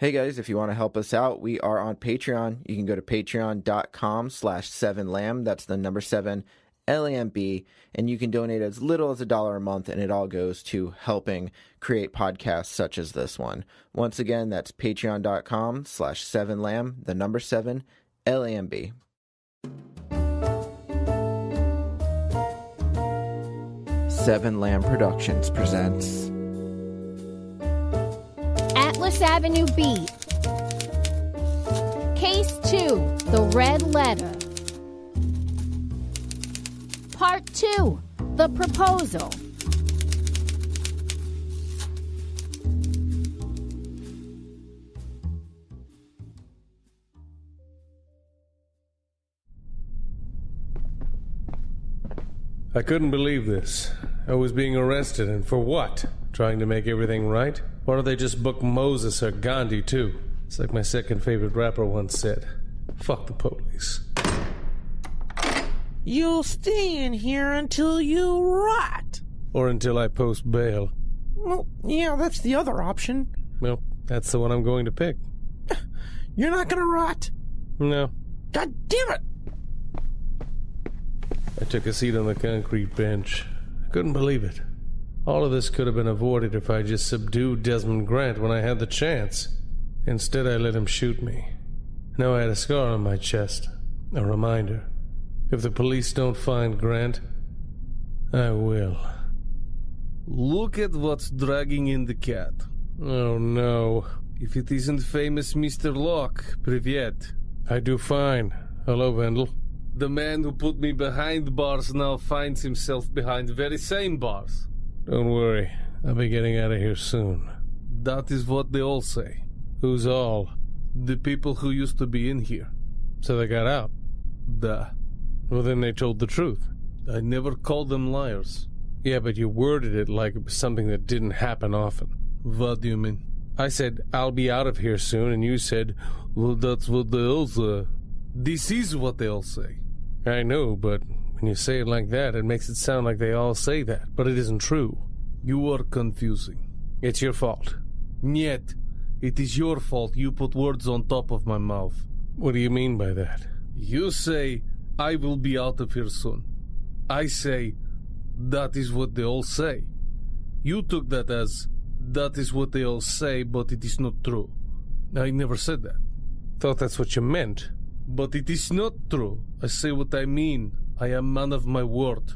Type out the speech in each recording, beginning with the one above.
Hey guys, if you want to help us out, we are on Patreon. You can go to patreon.com/7lamb. That's the number 7 LAMB, and you can donate as little as $1 a month, and it all goes to helping create podcasts such as this one. Once again, that's patreon.com/7lamb, the number 7 LAMB. Seven Lamb Productions presents Atlas Avenue Beat. Case 2, The Red Letter. Part 2, The Proposal. I couldn't believe this. I was being arrested, and for what? Trying to make everything right? Why don't they just book Moses or Gandhi, too? It's like my second favorite rapper once said. Fuck the police. You'll stay in here until you rot. Or until I post bail. Well, yeah, that's the other option. Well, that's the one I'm going to pick. You're not gonna rot? No. God damn it! I took a seat on the concrete bench. I couldn't believe it. All of this could have been avoided if I just subdued Desmond Grant when I had the chance. Instead, I let him shoot me. Now I had a scar on my chest. A reminder. If the police don't find Grant, I will. Look at what's dragging in the cat. Oh no. If it isn't famous Mr. Locke, privyet. I do fine. Hello, Vendel. The man who put me behind bars now finds himself behind the very same bars. Don't worry. I'll be getting out of here soon. That is what they all say. Who's all? The people who used to be in here. So they got out? Duh. Well, then they told the truth. I never called them liars. Yeah, but you worded it like it was something that didn't happen often. What do you mean? I said, I'll be out of here soon, and you said, well, that's what they all say. This is what they all say. I know, but when you say it like that, it makes it sound like they all say that, but it isn't true. You are confusing. It's your fault. Niet. It is your fault you put words on top of my mouth. What do you mean by that? You say, I will be out of here soon. I say, that is what they all say. You took that as, that is what they all say, but it is not true. I never said that. Thought that's what you meant. But it is not true. I say what I mean. I am man of my word.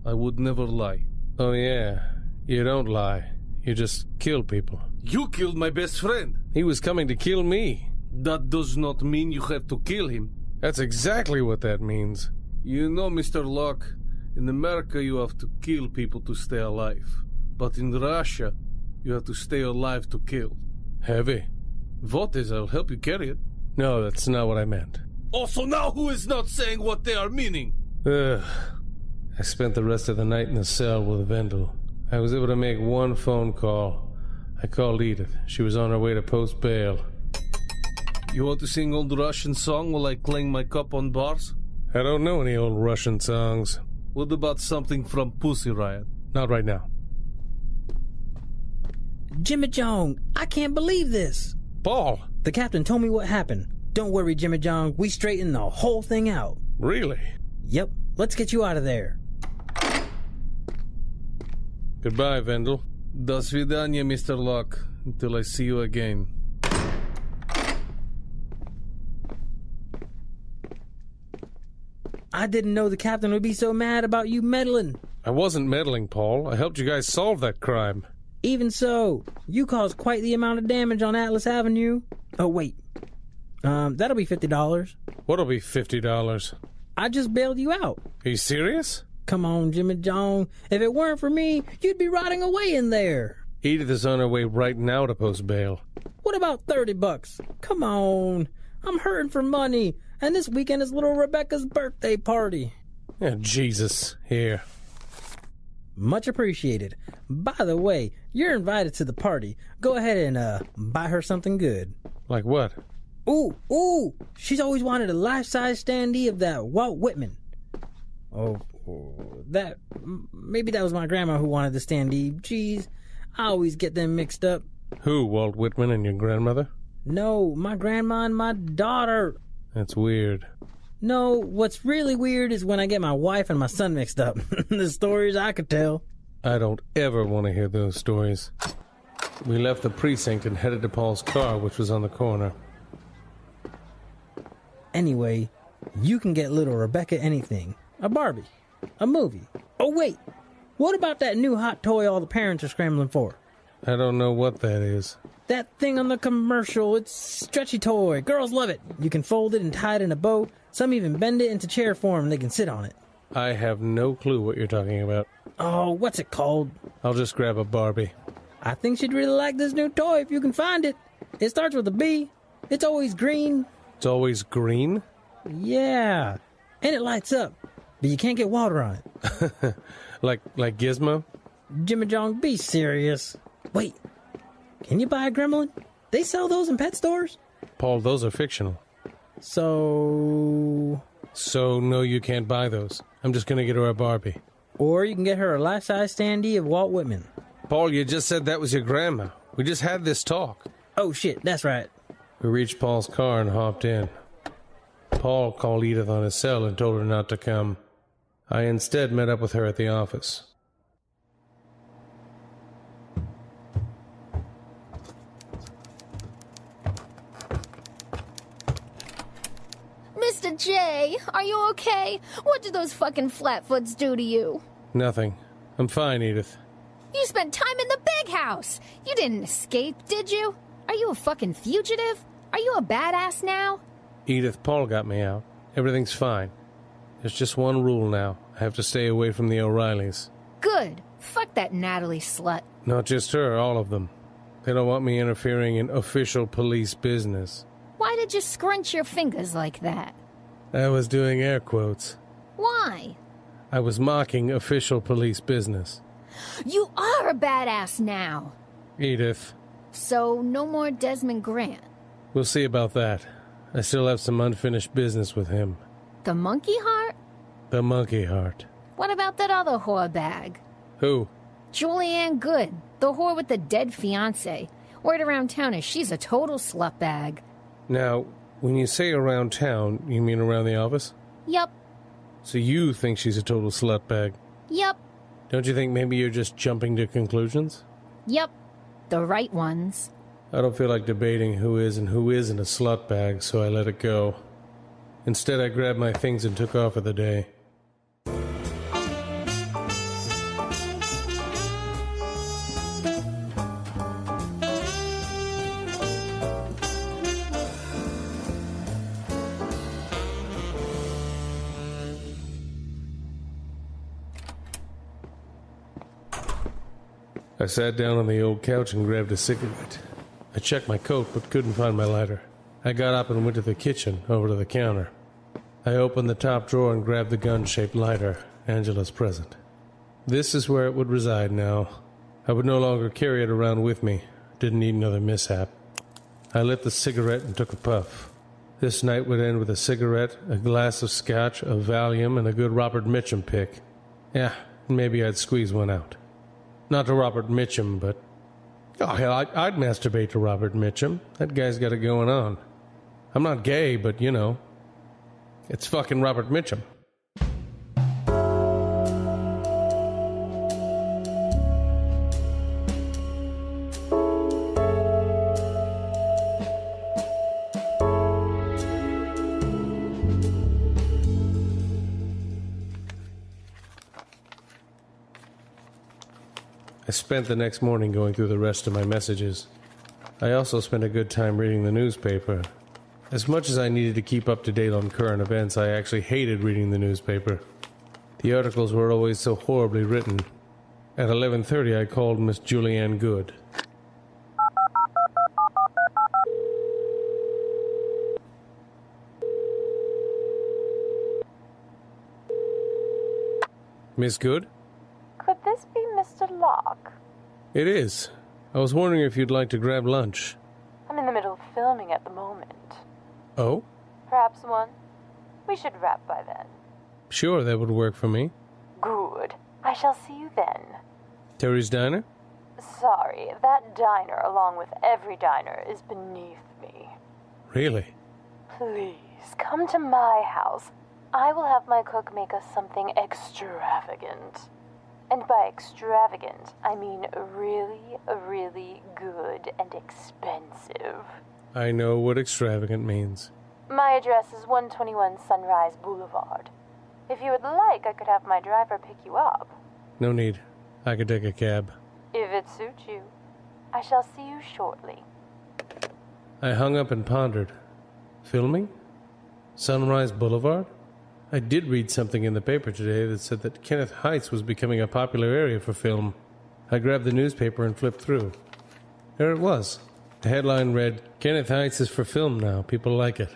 I would never lie. Oh yeah, you don't lie. You just kill people. You killed my best friend. He was coming to kill me. That does not mean you have to kill him. That's exactly what that means. You know, Mr. Locke, in America you have to kill people to stay alive. But in Russia, you have to stay alive to kill. Heavy. What is? I'll help you carry it. No, that's not what I meant. Also, now who is not saying what they are meaning? Ugh. I spent the rest of the night in the cell with Vendel. I was able to make one phone call. I called Edith. She was on her way to post bail. You want to sing old Russian song while I clang my cup on bars? I don't know any old Russian songs. What about something from Pussy Riot? Not right now. Jimmyjong, I can't believe this. Paul! The captain told me what happened. Don't worry, Jimmyjong, we straightened the whole thing out. Really? Yep, let's get you out of there. Goodbye, Vendel. До свидания, Mr. Locke. Until I see you again. I didn't know the captain would be so mad about you meddling. I wasn't meddling, Paul. I helped you guys solve that crime. Even so, you caused quite the amount of damage on Atlas Avenue. Oh, wait. That'll be $50. What'll be $50? I just bailed you out. Are you serious? Come on, Jimmyjong. If it weren't for me, you'd be rotting away in there. Edith is on her way right now to post bail. What about $30? Come on. I'm hurting for money, and this weekend is little Rebecca's birthday party. Yeah, Jesus. Here. Much appreciated. By the way, you're invited to the party. Go ahead and buy her something good. Like what? Ooh, she's always wanted a life-size standee of that Walt Whitman. Maybe that was my grandma who wanted the standee. Jeez, I always get them mixed up. Who, Walt Whitman and your grandmother? No, my grandma and my daughter. That's weird. No, what's really weird is when I get my wife and my son mixed up. The stories I could tell. I don't ever want to hear those stories. We left the precinct and headed to Paul's car, which was on the corner. Anyway, you can get little Rebecca anything. A Barbie. A movie. Oh, wait. What about that new hot toy all the parents are scrambling for? I don't know what that is. That thing on the commercial. It's stretchy toy. Girls love it. You can fold it and tie it in a bow. Some even bend it into chair form and they can sit on it. I have no clue what you're talking about. Oh, what's it called? I'll just grab a Barbie. I think she'd really like this new toy if you can find it. It starts with a B. It's always green. It's always green? Yeah. And it lights up. But you can't get water on it. Like Gizmo? Jimmyjong, be serious. Wait. Can you buy a gremlin? They sell those in pet stores? Paul, those are fictional. So, no, you can't buy those. I'm just gonna get her a Barbie. or you can get her a life-size standee of Walt Whitman. Paul, you just said that was your grandma. We just had this talk. Oh, shit, that's right. We reached Paul's car and hopped in. Paul called Edith on his cell and told her not to come. I instead met up with her at the office. Mr. J, are you okay? What did those fucking flatfoots do to you? Nothing. I'm fine, Edith. You spent time in the big house. You didn't escape, did you? Are you a fucking fugitive? Are you a badass now? Edith, Paul got me out. Everything's fine. There's just one rule now. I have to stay away from the O'Reillys. Good. Fuck that Natalie slut. Not just her, all of them. They don't want me interfering in official police business. Why did you scrunch your fingers like that? I was doing air quotes. Why? I was mocking official police business. You are a badass now. Edith. So, no more Desmond Grant. We'll see about that. I still have some unfinished business with him. The monkey heart? The monkey heart. What about that other whore bag? Who? Julianne Goode, the whore with the dead fiance. Word around town is she's a total slut bag. Now, when you say around town, you mean around the office? Yup. So you think she's a total slut bag? Yup. Don't you think maybe you're just jumping to conclusions? Yup. The right ones. I don't feel like debating who is and who isn't a slut bag, so I let it go. Instead, I grabbed my things and took off for the day. I sat down on the old couch and grabbed a cigarette. I checked my coat but couldn't find my lighter. I got up and went to the kitchen, over to the counter. I opened the top drawer and grabbed the gun-shaped lighter, Angela's present. This is where it would reside now. I would no longer carry it around with me. Didn't need another mishap. I lit the cigarette and took a puff. This night would end with a cigarette, a glass of scotch, a Valium, and a good Robert Mitchum pick. Yeah, maybe I'd squeeze one out. Not to Robert Mitchum, but... Oh, hell, I'd masturbate to Robert Mitchum. That guy's got it going on. I'm not gay, but, you know, it's fucking Robert Mitchum. I spent the next morning going through the rest of my messages. I also spent a good time reading the newspaper. As much as I needed to keep up to date on current events, I actually hated reading the newspaper. The articles were always so horribly written. At 11:30, I called Miss Julianne Goode. Miss Goode? Could this be Mr. Locke? It is. I was wondering if you'd like to grab lunch. I'm in the middle of filming at the moment. Oh? Perhaps one? We should wrap by then. Sure, that would work for me. Good. I shall see you then. Terry's Diner? Sorry, that diner, along with every diner, is beneath me. Really? Please, come to my house. I will have my cook make us something extravagant. And by extravagant, I mean really, really good and expensive. I know what extravagant means. My address is 121 Sunrise Boulevard. If you would like, I could have my driver pick you up. No need. I could take a cab. If it suits you. I shall see you shortly. I hung up and pondered. Filming? Sunrise Boulevard? I did read something in the paper today that said that Kenneth Heights was becoming a popular area for film. I grabbed the newspaper and flipped through. There it was. The headline read, "Kenneth Heights is for film now. People like it."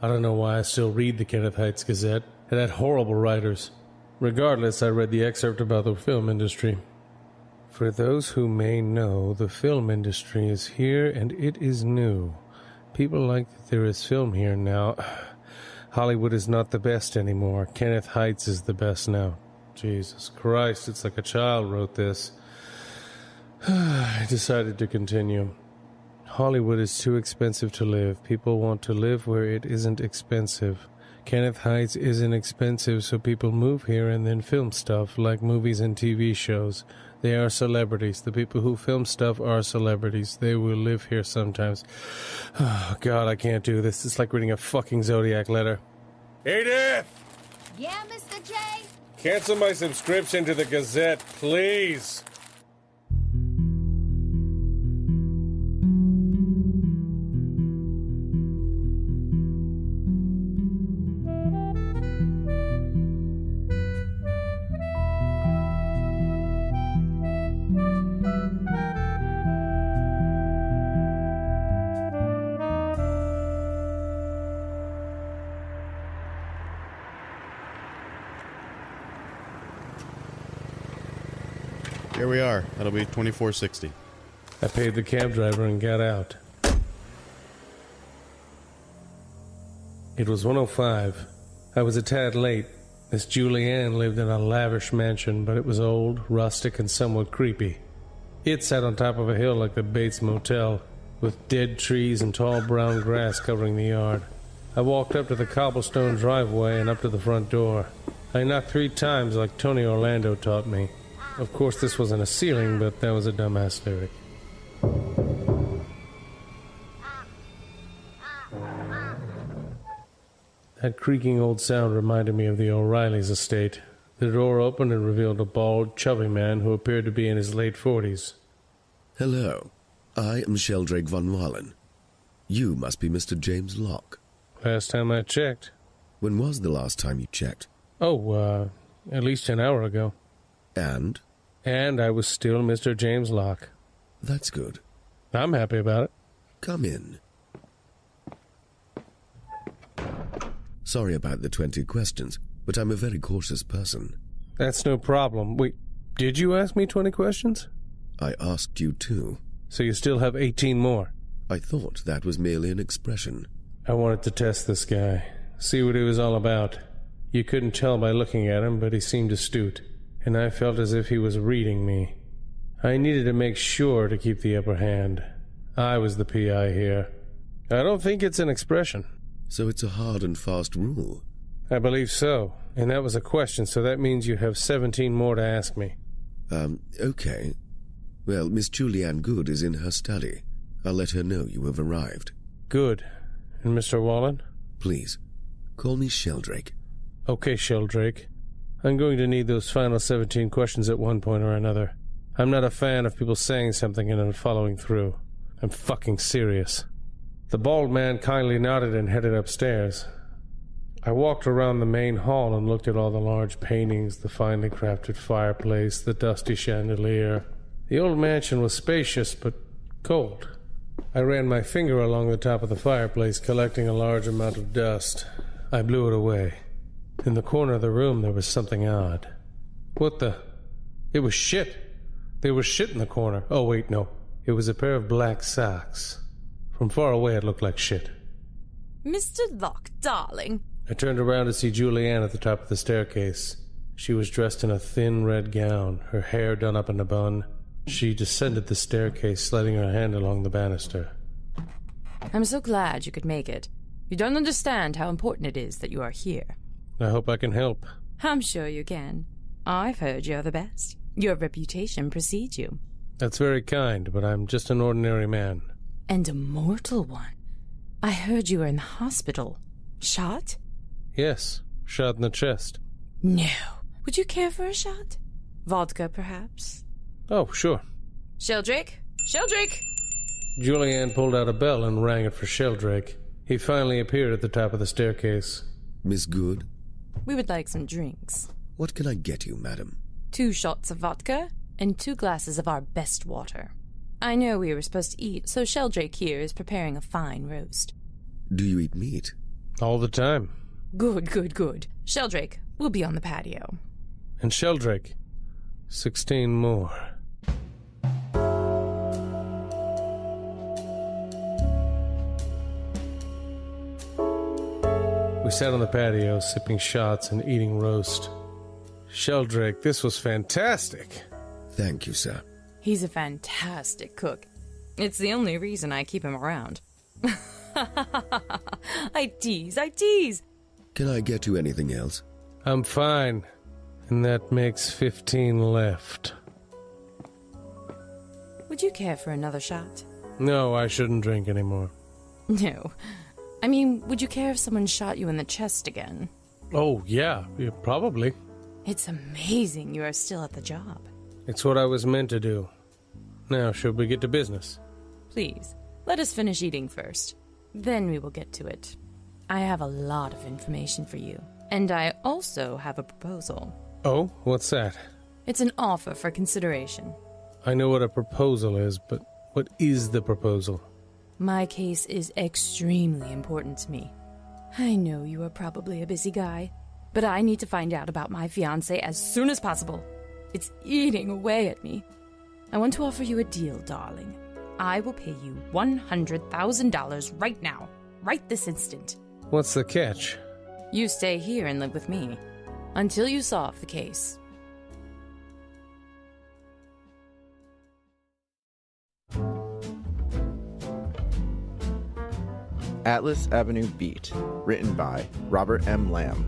I don't know why I still read the Kenneth Heights Gazette. It had horrible writers. Regardless, I read the excerpt about the film industry. For those who may know, the film industry is here and it is new. People like that there is film here now. Hollywood is not the best anymore. Kenneth Heights is the best now. Jesus Christ, it's like a child wrote this. I decided to continue. Hollywood is too expensive to live. People want to live where it isn't expensive. Kenneth Heights isn't expensive, so people move here and then film stuff, like movies and TV shows. They are celebrities. The people who film stuff are celebrities. They will live here sometimes. Oh, God, I can't do this. It's like reading a fucking Zodiac letter. Edith! Yeah, Mr. J? Cancel my subscription to the Gazette, please. Here we are. That'll be $24.60. I paid the cab driver and got out. It was 1:05. I was a tad late. Miss Julianne lived in a lavish mansion, but it was old, rustic, and somewhat creepy. It sat on top of a hill like the Bates Motel, with dead trees and tall brown grass covering the yard. I walked up to the cobblestone driveway and up to the front door. I knocked 3 times like Tony Orlando taught me. Of course, this wasn't a ceiling, but that was a dumbass lyric. That creaking old sound reminded me of the O'Reilly's estate. The door opened and revealed a bald, chubby man who appeared to be in his late 40s. Hello. I am Sheldrake von Wallen. You must be Mr. James Locke. Last time I checked. When was the last time you checked? Oh, at least an hour ago. And? And I was still Mr. James Locke. That's good. I'm happy about it. Come in. Sorry about the 20 questions, but I'm a very cautious person. That's no problem. Wait, did you ask me 20 questions? I asked you too. So you still have 18 more? I thought that was merely an expression. I wanted to test this guy, see what he was all about. You couldn't tell by looking at him, but he seemed astute, and I felt as if he was reading me. I needed to make sure to keep the upper hand. I was the PI here. I don't think it's an expression. So it's a hard and fast rule? I believe so, and that was a question, so that means you have 17 more to ask me. Okay. Well, Miss Julianne Goode is in her study. I'll let her know you have arrived. Good. And Mr. Wallen? Please, call me Sheldrake. Okay, Sheldrake. I'm going to need those final 17 questions at one point or another. I'm not a fan of people saying something and then following through. I'm fucking serious. The bald man kindly nodded and headed upstairs. I walked around the main hall and looked at all the large paintings, the finely crafted fireplace, the dusty chandelier. The old mansion was spacious but cold. I ran my finger along the top of the fireplace, collecting a large amount of dust. I blew it away. In the corner of the room there was something odd. What the? It was shit. There was shit in the corner. Oh, wait, no. It was a pair of black socks. From far away it looked like shit. Mr. Locke, darling. I turned around to see Julianne at the top of the staircase. She was dressed in a thin red gown, her hair done up in a bun. She descended the staircase, sliding her hand along the banister. I'm so glad you could make it. You don't understand how important it is that you are here. I hope I can help. I'm sure you can. I've heard you're the best. Your reputation precedes you. That's very kind, but I'm just an ordinary man. And a mortal one. I heard you were in the hospital. Shot? Yes, shot in the chest. No. Would you care for a shot? Vodka, perhaps? Oh, sure. Sheldrake? Sheldrake! Julianne pulled out a bell and rang it for Sheldrake. He finally appeared at the top of the staircase. Miss Goode? We would like some drinks. What can I get you, madam? 2 shots of vodka and 2 glasses of our best water. I know we were supposed to eat, so Sheldrake here is preparing a fine roast. Do you eat meat? All the time. Good, good, good. Sheldrake, we'll be on the patio. And Sheldrake, 16 more. We sat on the patio, sipping shots and eating roast. Sheldrake, this was fantastic. Thank you, sir. He's a fantastic cook. It's the only reason I keep him around. I tease. Can I get you anything else? I'm fine. And that makes 15 left. Would you care for another shot? No, I shouldn't drink anymore. No. I mean, would you care if someone shot you in the chest again? Oh, yeah, probably. It's amazing you are still at the job. It's what I was meant to do. Now, should we get to business? Please, let us finish eating first. Then we will get to it. I have a lot of information for you. And I also have a proposal. Oh, what's that? It's an offer for consideration. I know what a proposal is, but what is the proposal? My case is extremely important to me. I know you are probably a busy guy, but I need to find out about my fiance as soon as possible. It's eating away at me. I want to offer you a deal, darling. I will pay you $100,000 right now, right this instant. What's the catch? You stay here and live with me until you solve the case. Atlas Avenue Beat, written by Robert M. Lamb,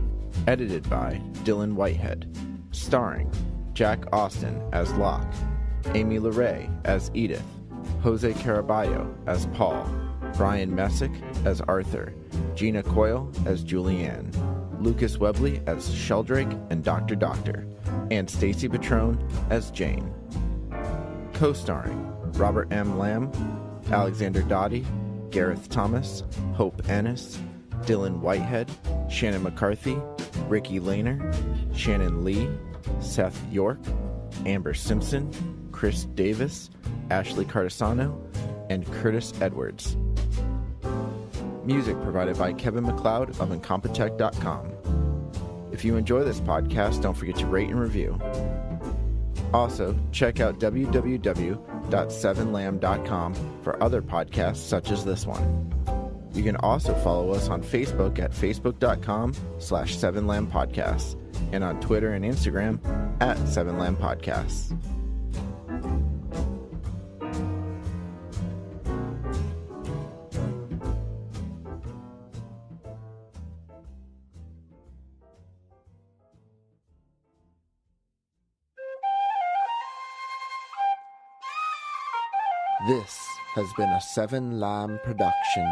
edited by Dylan Whitehead, starring Jack Austin as Locke, Amy LeRae as Edith, Jose Caraballo as Paul, Brian Messick as Arthur, Gina Coyle as Julianne, Lucas Webley as Sheldrake and Dr. Doctor, and Stacy Patrone as Jane. Co-starring Robert M. Lamb, Alexander Dottie, Gareth Thomas, Hope Ennis, Dylan Whitehead, Shannon McCarthy, Ricky Lehner, Shannon Lee, Seth York, Amber Simpson, Chris Davis, Ashley Cardasano, and Curtis Edwards. Music provided by Kevin MacLeod of Incompetech.com. If you enjoy this podcast, don't forget to rate and review. Also, check out www.7lamb.com for other podcasts such as this one. You can also follow us on Facebook at facebook.com/7lambpodcasts and on Twitter and Instagram at 7lambpodcasts. This has been a 7 Lamb production.